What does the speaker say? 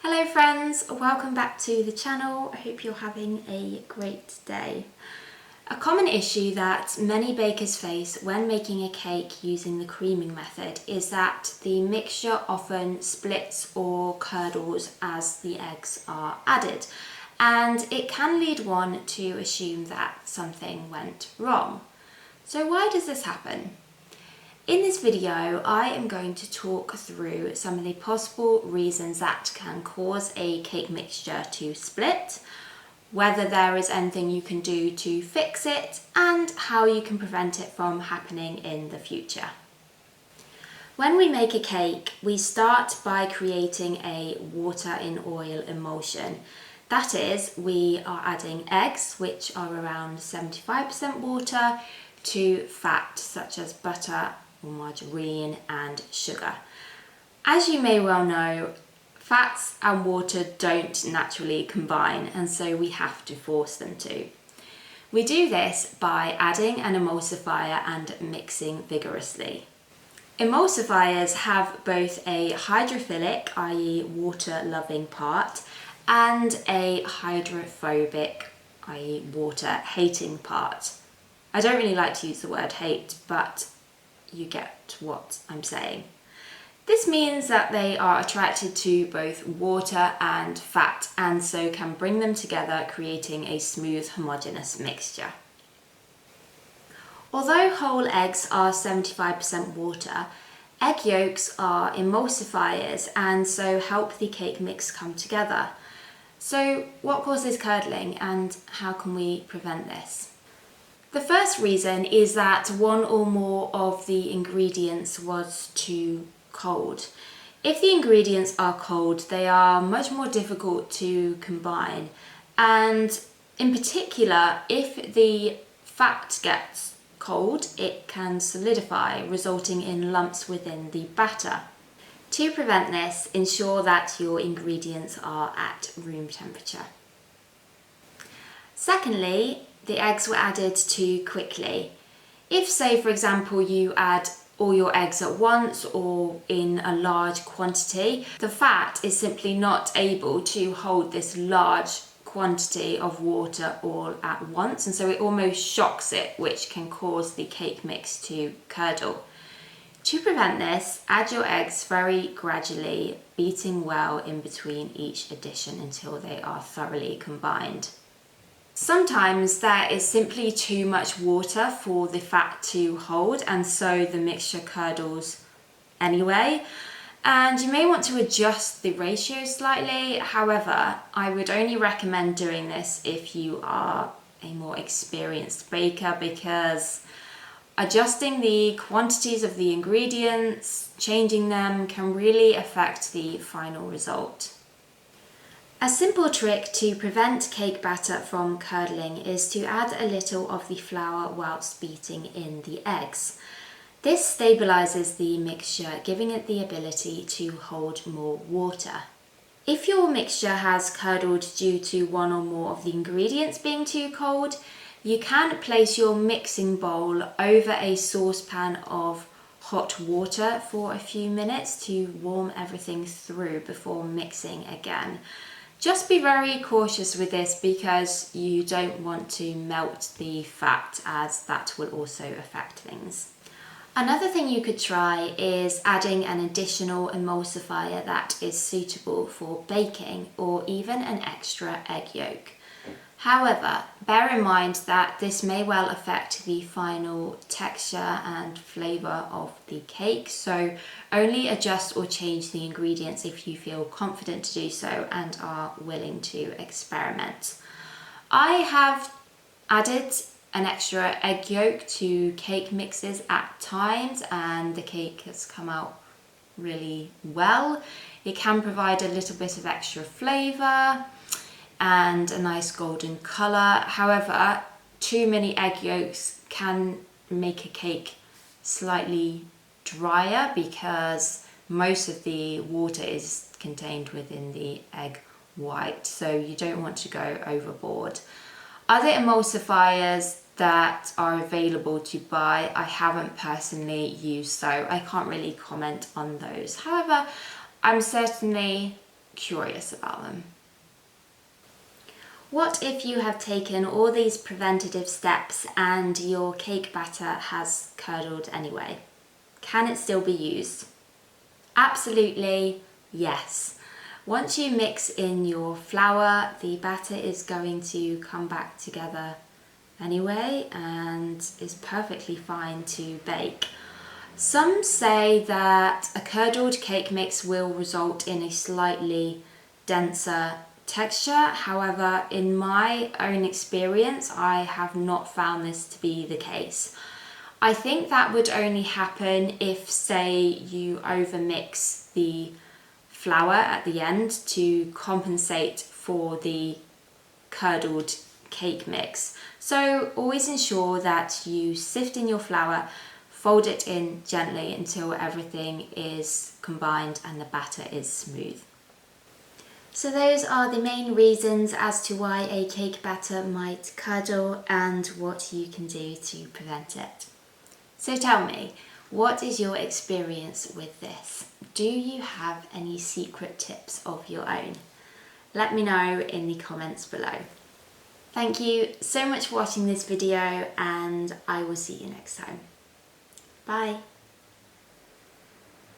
Hello friends, welcome back to the channel. I hope you're having a great day. A common issue that many bakers face when making a cake using the creaming method is that the mixture often splits or curdles as the eggs are added, and it can lead one to assume that something went wrong. So why does this happen? In this video, I am going to talk through some of the possible reasons that can cause a cake mixture to split, whether there is anything you can do to fix it, and how you can prevent it from happening in the future. When we make a cake, we start by creating a water in oil emulsion. That is, we are adding eggs, which are around 75% water, to fat such as butter, margarine and sugar. As you may well know, fats and water don't naturally combine, and so we have to force them to. We do this by adding an emulsifier and mixing vigorously. Emulsifiers have both a hydrophilic, i.e. water-loving part, and a hydrophobic, i.e. water-hating part. I don't really like to use the word hate, but you get what I'm saying. This means that they are attracted to both water and fat, and so can bring them together, creating a smooth, homogeneous mixture. Although whole eggs are 75% water, egg yolks are emulsifiers and so help the cake mix come together. So what causes curdling and how can we prevent this? The first reason is that one or more of the ingredients was too cold. If the ingredients are cold, they are much more difficult to combine, and in particular, if the fat gets cold, it can solidify, resulting in lumps within the batter. To prevent this, ensure that your ingredients are at room temperature. Secondly, the eggs were added too quickly. If, say, for example, you add all your eggs at once or in a large quantity, the fat is simply not able to hold this large quantity of water all at once, and so it almost shocks it, which can cause the cake mix to curdle. To prevent this, add your eggs very gradually, beating well in between each addition until they are thoroughly combined. Sometimes there is simply too much water for the fat to hold, and so the mixture curdles anyway. And you may want to adjust the ratio slightly. However, I would only recommend doing this if you are a more experienced baker, because adjusting the quantities of the ingredients, changing them, can really affect the final result. A simple trick to prevent cake batter from curdling is to add a little of the flour whilst beating in the eggs. This stabilises the mixture, giving it the ability to hold more water. If your mixture has curdled due to one or more of the ingredients being too cold, you can place your mixing bowl over a saucepan of hot water for a few minutes to warm everything through before mixing again. Just be very cautious with this because you don't want to melt the fat, as that will also affect things. Another thing you could try is adding an additional emulsifier that is suitable for baking, or even an extra egg yolk. However, bear in mind that this may well affect the final texture and flavour of the cake, so only adjust or change the ingredients if you feel confident to do so and are willing to experiment. I have added an extra egg yolk to cake mixes at times, and the cake has come out really well. It can provide a little bit of extra flavour and a nice golden colour. However, too many egg yolks can make a cake slightly drier because most of the water is contained within the egg white, so you don't want to go overboard. Other emulsifiers that are available to buy, I haven't personally used, so I can't really comment on those. However, I'm certainly curious about them. What if you have taken all these preventative steps and your cake batter has curdled anyway? Can it still be used? Absolutely yes. Once you mix in your flour, the batter is going to come back together anyway and is perfectly fine to bake. Some say that a curdled cake mix will result in a slightly denser texture. However, in my own experience, I have not found this to be the case. I think that would only happen if, say, you overmix the flour at the end to compensate for the curdled cake mix. So always ensure that you sift in your flour, fold it in gently until everything is combined and the batter is smooth. So those are the main reasons as to why a cake batter might curdle and what you can do to prevent it. So tell me, what is your experience with this? Do you have any secret tips of your own? Let me know in the comments below. Thank you so much for watching this video and I will see you next time. Bye.